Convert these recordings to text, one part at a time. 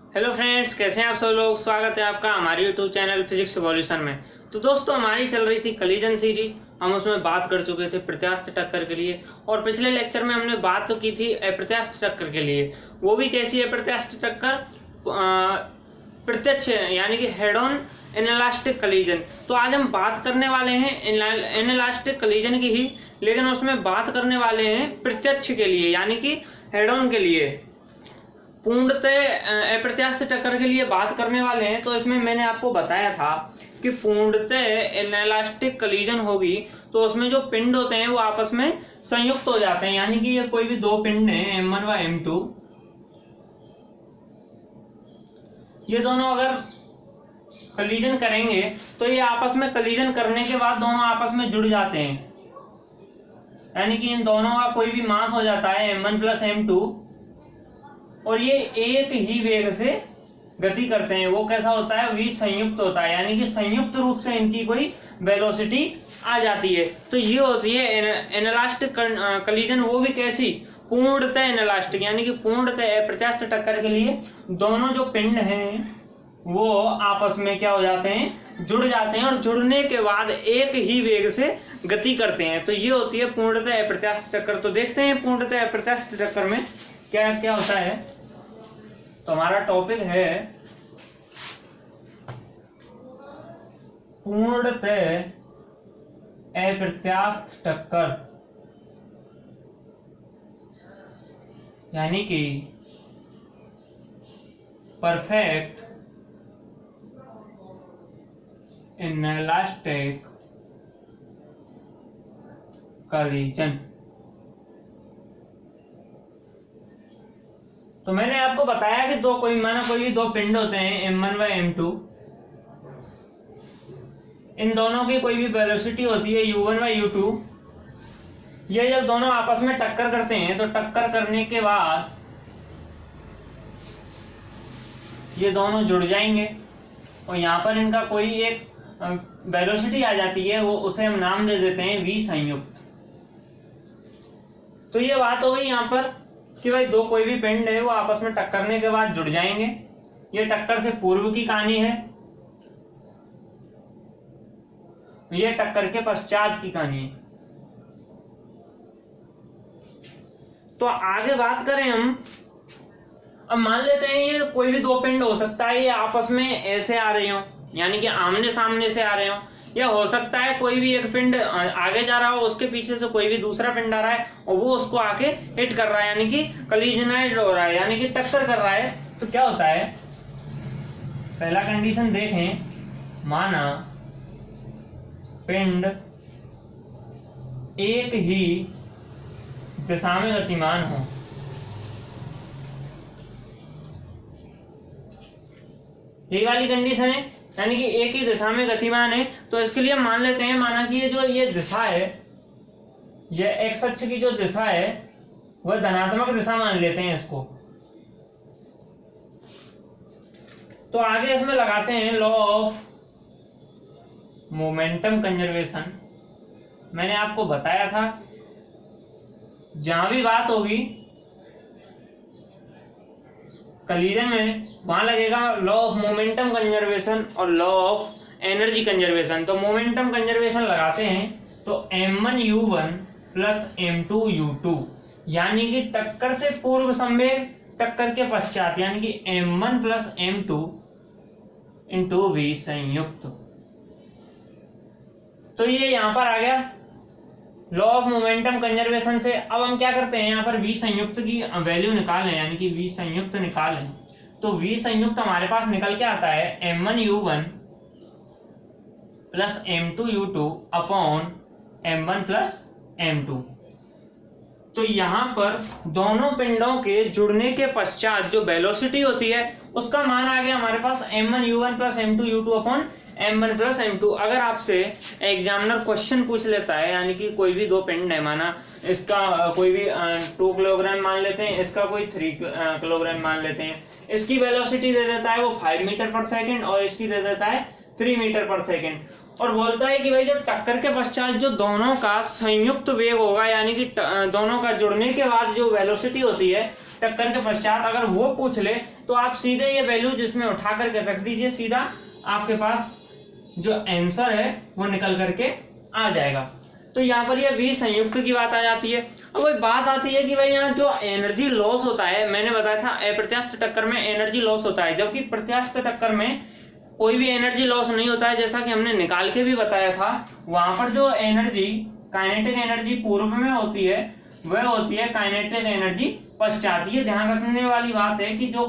Hello friends, कैसे हैं आप सब लोग। स्वागत है आपका हमारे यूट्यूब चैनल फिजिक्स सॉल्यूशन में। तो दोस्तों, हमारी चल रही थी कलीजन सीरीज। हम उसमें बात कर चुके थे प्रत्यास्थ टक्कर के लिए, और पिछले लेक्चर में हमने बात की थी अप्रत्यास्थ टक्कर के लिए। वो भी कैसी है अप्रत्यास्थ टक्कर, प्रत्यक्ष यानी कि हेड ऑन इनइलास्टिक कलीजन। तो आज हम बात करने वाले हैं इनइलास्टिक कलीजन की ही, लेकिन उसमें बात करने वाले हैं प्रत्यक्ष के लिए यानी कि हेड ऑन के लिए। पूर्णतः अप्रत्यास्थ टक्कर के लिए बात करने वाले हैं। तो इसमें मैंने आपको बताया था कि पूर्णतः इनइलास्टिक कलीजन होगी तो उसमें जो पिंड होते हैं वो आपस में संयुक्त हो जाते हैं, यानी कि ये कोई भी दो पिंड हैं M1 व M2, ये दोनों अगर कलीजन करेंगे तो ये आपस में कलीजन करने के बाद दोनों आपस में जुड़ जाते हैं, यानी कि इन दोनों का कोई भी मास हो जाता है M1 प्लस M2, और ये एक ही वेग से गति करते हैं। वो कैसा होता है, V संयुक्त होता है, यानी कि संयुक्त रूप से इनकी कोई वेलोसिटी आ जाती है। तो ये होती है इनइलास्टिक कलीजन। वो भी कैसी, पूर्णतः इनइलास्टिक, यानी कि पूर्णतः अप्रत्यास्थ टक्कर के लिए दोनों जो पिंड हैं वो आपस में क्या हो जाते हैं, जुड़ जाते हैं, और जुड़ने के बाद एक ही वेग से गति करते हैं। तो ये होती है पूर्णतः अप्रत्यास्थ टक्कर। तो देखते हैं पूर्णतः अप्रत्यास्थ टक्कर में क्या क्या होता है। तो हमारा टॉपिक है पूर्णतः अप्रत्यास्थ टक्कर, यानी कि परफेक्ट इनइलास्टिक कलीजन। तो मैंने आपको बताया कि कोई भी दो पिंड होते हैं M1 व M2, इन दोनों की कोई भी वेलोसिटी होती है U1 व U2। ये जब दोनों आपस में टक्कर करते हैं तो टक्कर करने के बाद ये दोनों जुड़ जाएंगे, और यहाँ पर इनका कोई एक वेलोसिटी आ जाती है, वो उसे हम नाम दे देते हैं V संयुक्त। तो ये बात हो गई यहाँ पर कि भाई दो कोई भी पिंड है वो आपस में टक्करने के बाद जुड़ जाएंगे। ये टक्कर से पूर्व की कहानी है, ये टक्कर के पश्चात की कहानी है। तो आगे बात करें हम, अब मान लेते हैं ये कोई भी दो पिंड हो सकता है, ये आपस में ऐसे आ रहे हो, यानी कि आमने सामने से आ रहे हो, या हो सकता है कोई भी एक पिंड आगे जा रहा हो, उसके पीछे से कोई भी दूसरा पिंड आ रहा है और वो उसको आके हिट कर रहा है, यानी कि कलीजनाइज हो रहा है, यानी कि टक्कर कर रहा है। तो क्या होता है, पहला कंडीशन देखें, माना पिंड एक ही दिशा में गतिमान हो, यही वाली कंडीशन है, यानी कि एक ही दिशा में गतिमान है। तो इसके लिए मान लेते हैं, माना कि ये दिशा है, ये एक्स अक्ष की जो दिशा है वह धनात्मक दिशा मान लेते हैं इसको। तो आगे इसमें लगाते हैं लॉ ऑफ मोमेंटम कंजर्वेशन। मैंने आपको बताया था जहां भी बात होगी कलीजन में वहां लगेगा लॉ ऑफ मोमेंटम कंजर्वेशन और लॉ ऑफ एनर्जी कंजर्वेशन। तो मोमेंटम कंजर्वेशन लगाते हैं तो M1U1 प्लस M2U2, यानी कि टक्कर से पूर्व संवेग टक्कर के पश्चात, यानी कि M1 plus M2 into V संयुक्त। तो ये यहां पर आ गया लॉ ऑफ मोमेंटम कंजर्वेशन से। अब हम क्या करते हैं, यहाँ पर V संयुक्त की वैल्यू निकालें, यानी कि V संयुक्त निकालें। तो V संयुक्त हमारे पास निकल के आता है M1U1 plus M2U2 upon M1 plus M2। तो यहाँ पर दोनों पिंडों के जुड़ने के पश्चात जो वेलोसिटी होती है उसका मान आ गया हमारे पास M1U1 plus M2U2 upon M1 plus M2। अगर आपसे एग्जामिनर क्वेश्चन पूछ लेता है, यानी कि कोई भी दो पिंड है, माना इसका कोई भी 2 किलोग्राम मान लेते हैं, इसका कोई 3 किलोग्राम मान लेते हैं, इसकी वेलोसिटी दे देता है वो 5 मीटर पर सेकेंड और इसकी दे देता है 3 मीटर पर सेकेंड, और बोलता है कि भाई जो टक्कर के पश्चात जो दोनों का संयुक्त वेग होगा, यानी कि दोनों का जुड़ने के बाद जो वेलोसिटी होती है टक्कर के पश्चात, अगर वो पूछ ले तो आप सीधे ये वैल्यू जिसमें उठा करके रख दीजिए, सीधा आपके पास जो आंसर है वो निकल करके आ जाएगा। तो यहाँ पर ये V संयुक्त की बात आ जाती है। अब वही बात आती है कि भाई यहाँ जो एनर्जी लॉस होता है, मैंने बताया था अप्रत्यास्थ टक्कर में एनर्जी लॉस होता है, जबकि प्रत्यास्थ टक्कर में कोई भी एनर्जी लॉस नहीं होता है। जैसा कि हमने निकाल के भी बताया था, वहां पर जो एनर्जी काइनेटिक एनर्जी पूर्व में होती है वह होती है काइनेटिक एनर्जी पश्चात। ये ध्यान रखने वाली बात है कि जो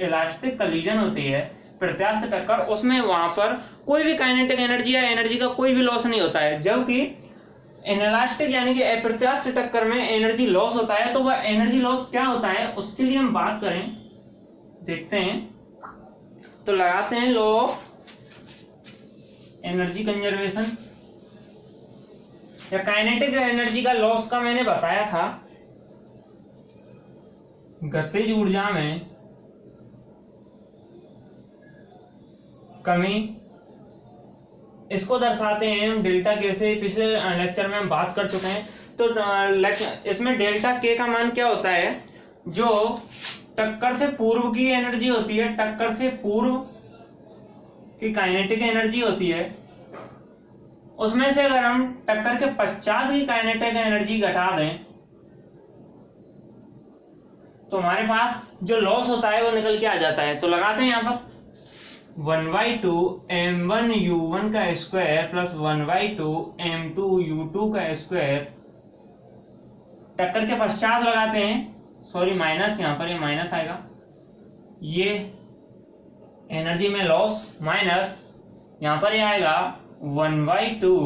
इलास्टिक कलीजन होती है प्रत्यास्थ टक्कर, उसमें वहां पर कोई भी काइनेटिक एनर्जी या एनर्जी का कोई भी लॉस नहीं होता है, जबकि इनइलास्टिक यानी कि अप्रत्यास्थ टक्कर में एनर्जी लॉस होता है। तो वह एनर्जी लॉस क्या होता है उसके लिए हम बात करें, देखते हैं। तो लगाते हैं लॉ ऑफ एनर्जी कंजर्वेशन या काइनेटिक एनर्जी का लॉस का मैंने बताया था। गतिज ऊर्जा में कमी, इसको दर्शाते हैं हम डेल्टा के से। पिछले लेक्चर में हम बात कर चुके हैं। तो इसमें डेल्टा के का मान क्या होता है, जो टक्कर से पूर्व की एनर्जी होती है, टक्कर से पूर्व की काइनेटिक एनर्जी होती है, उसमें से अगर हम टक्कर के पश्चात की काइनेटिक एनर्जी घटा दें तो हमारे पास जो लॉस होता है वो निकल के आ जाता है। तो लगाते हैं यहाँ पर 1/2 m1u1 का स्क्वायर प्लस 1/2 m2u2 का स्क्वायर। टक्कर के पश्चात लगाते हैं, सॉरी माइनस, यहाँ पर ये माइनस आएगा, ये एनर्जी में लॉस माइनस, यहाँ पर ये आएगा 1/2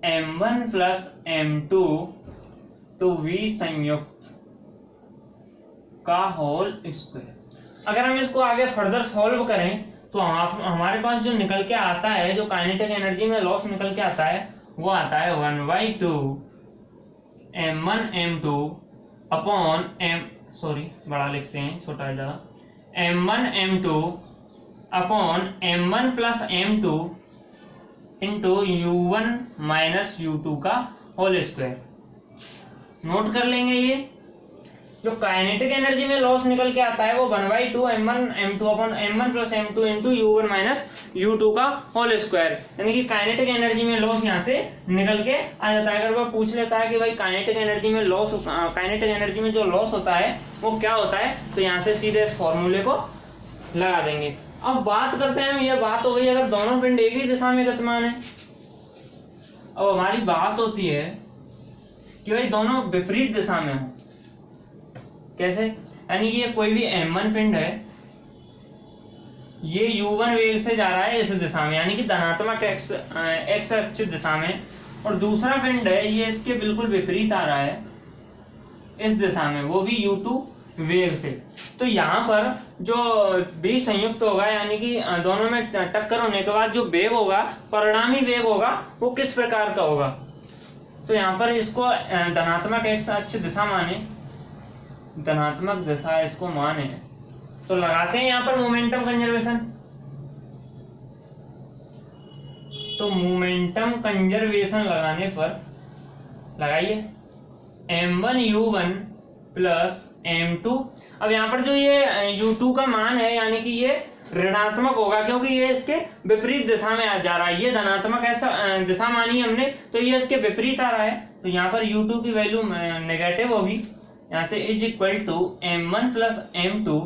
m1 plus m2 to v संयुक्त का होल स्क्वायर। अगर हम इसको आगे फर्दर सॉल्व करें तो हमारे पास जो निकल के आता है, जो काइनेटिक एनर्जी में लॉस निकल के आता है, वो आता है 1/2 m1 m2 अपॉन बड़ा लिखते हैं, छोटा है ज्यादा, m1 m2 upon m1 plus m2 into u1 minus u2 का होल स्क्वायर। नोट कर लेंगे, ये जो काइनेटिक एनर्जी में लॉस निकल के आता है वो 1/2 m1 m2 upon m1 plus m2 into u1 minus u2 का होल स्क्वायर, यानी कि काइनेटिक एनर्जी में लॉस यहाँ से निकल के आ जाता है। अगर वो पूछ लेता है कि भाई काइनेटिक एनर्जी में लॉस, काइनेटिक एनर्जी में जो लॉस होता है वो क्या होता है, तो यहाँ से सीधे इस फॉर्मूले को लगा देंगे। अब बात करते हैं, ये बात हो गई अगर दोनों पिंड एक ही दिशा में गतिमान है। अब हमारी बात होती है कि भाई दोनों विपरीत दिशा में हो। कैसे, यानी कि ये कोई भी m1 पिंड है, ये u1 वेग से जा रहा है इस दिशा में, यानी कि धनात्मक x अक्ष दिशा में, और दूसरा पिंड है ये इसके बिल्कुल विपरीत आ रहा है इस दिशा में, वो भी u2 वेग से। तो यहाँ पर जो B संयुक्त होगा, यानी कि दोनों में टक्कर होने के बाद जो वेग होगा, परिणामी वेग होगा, वो किस प्रकार का होगा। तो यहाँ पर इसको धनात्मक x अक्ष दिशा माने, धनात्मक दिशा इसको माने, तो लगाते हैं यहाँ पर मोमेंटम कंजर्वेशन। तो मोमेंटम कंजर्वेशन लगाने पर लगाइए m1u1 प्लस m2। अब यहाँ पर जो ये u2 का मान है, यानी कि ये ऋणात्मक होगा, क्योंकि ये इसके विपरीत दिशा में जा रहा है। ये धनात्मक ऐसा दिशा मानी हमने, तो ये इसके विपरीत आ रहा है, तो यहाँ पर u2 की वैल्यू नेगेटिव होगी। यहाँ से is equal to m1 plus m2।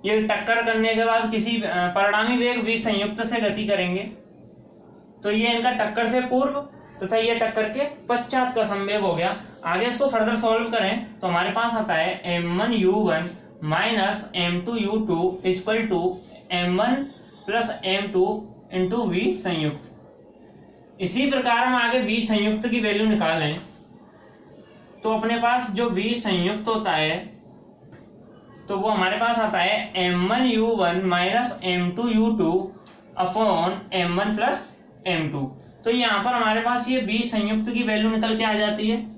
ये टक्कर करने के बाद किसी परिणामी वेग v संयुक्त से गति करेंगे, तो ये इनका टक्कर से पूर्व तथा ये टक्कर के पश्चात का संवेग हो गया। आगे इसको फर्दर सॉल्व करें तो हमारे पास आता है m1u1 minus m2u2 equal to m1 plus m2 into v संयुक्त। इसी प्रकार हम आगे v संयुक्त की वैल्यू निकालें तो अपने पास जो v संयुक्त होता है तो वो हमारे पास आता है m1u1 minus m2u2 upon m1 plus m2। तो यहाँ पर हमारे पास ये v संयुक्त की वैल्यू निकल के आ जाती है।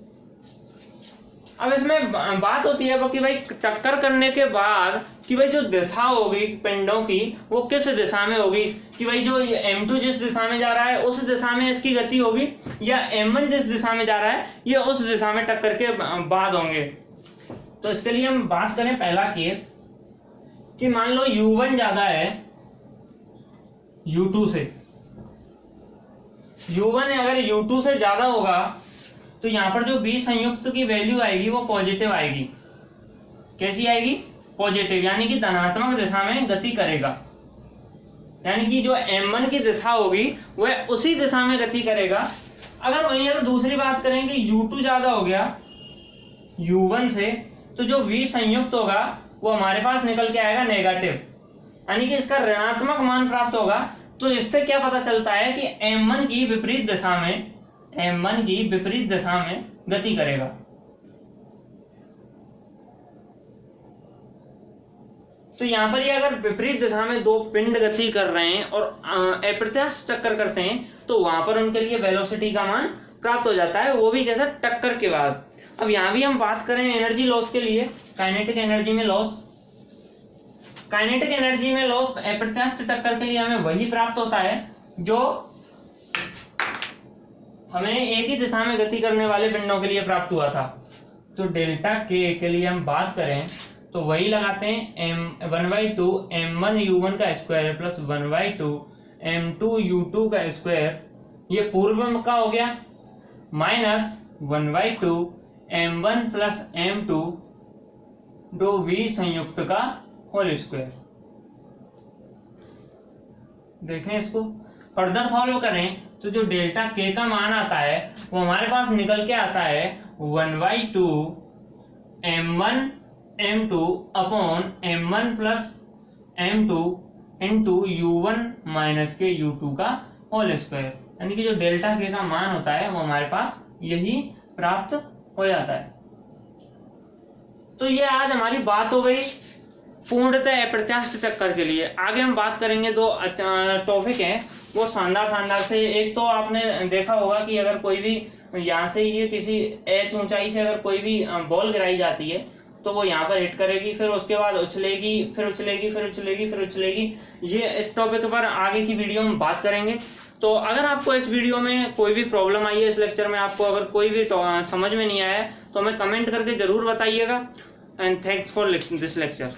अब इसमें बात होती है कि भाई टक्कर करने के बाद कि भाई जो दिशा होगी पिंडों की वो किस दिशा में होगी, कि भाई जो m2 जिस दिशा में जा रहा है उस दिशा में इसकी गति होगी, या m1 जिस दिशा में जा रहा है ये उस दिशा में टक्कर के बाद होंगे। तो इसके लिए हम बात करें पहला केस कि मान लो U1 ज्यादा है U2 से, U1 अगर U2 से ज्यादा होगा तो यहाँ पर जो बीज संयुक्त की वैल्यू आएगी वो पॉजिटिव आएगी। कैसी आएगी? पॉजिटिव, यानी कि धनात्मक दिशा में गति करेगा, यानी कि जो M1 की दिशा होगी वह उसी दिशा में गति करेगा। अगर वहीं अगर दूसरी बात करें कि U2 ज्यादा हो गया U1 से, तो जो बीज संयुक्त होगा वो हमारे पास निकल के आएगा नेगेटिव, यानी कि इसका ऋणात्मक मान प्राप्त होगा। तो इससे क्या पता चलता है कि M1 की विपरीत दिशा में गति करेगा। तो यहाँ पर ये अगर विपरीत दिशा में दो पिंड गति कर रहे हैं और अप्रत्यास्थ टक्कर करते हैं तो वहां पर उनके लिए वेलोसिटी का मान प्राप्त हो जाता है, वो भी कैसे? टक्कर के बाद। अब यहाँ भी हम बात करें एनर्जी लॉस के लिए, काइनेटिक एनर्जी में लॉस। काइनेटिक एनर्जी में लॉस अप्रत्यास्थ टक्कर के लिए हमें वही प्राप्त होता है जो हमें एक ही दिशा में गति करने वाले पिंडों के लिए प्राप्त हुआ था। तो डेल्टा के लिए हम बात करें तो वही लगाते हैं 1/2 m1u1 का स्क्वायर प्लस 1/2 m2u2 का स्क्वायर, ये पूर्व का हो गया, माइनस 1/2 m1 प्लस m2 दो v संयुक्त का होल स्क्वायर। देखें इसको फर्दर सॉल्व करें तो जो डेल्टा के का मान आता है वो हमारे पास निकल के आता है 1/2 m1 m2 upon m1 plus m2 into u1 minus के u2 का होल स्क्वायर, यानी कि जो डेल्टा के का मान होता है वो हमारे पास यही प्राप्त हो जाता है। तो ये आज हमारी बात हो गई पूर्णतः अप्रत्यास्थ टक्कर के लिए। आगे हम बात करेंगे, दो टॉपिक हैं वो शानदार से। एक तो आपने देखा होगा कि अगर कोई भी यहाँ से ये किसी h ऊंचाई से अगर कोई भी बॉल गिराई जाती है तो वो यहाँ पर हिट करेगी, फिर उसके बाद उछलेगी, फिर उछलेगी, फिर उछलेगी, फिर उछलेगी। ये इस टॉपिक पर आगे की वीडियो में बात करेंगे। तो अगर आपको इस वीडियो में कोई भी प्रॉब्लम आई है, इस लेक्चर में आपको अगर कोई भी समझ में नहीं आया है तो हमें कमेंट करके जरूर बताइएगा। And thanks for this lecture.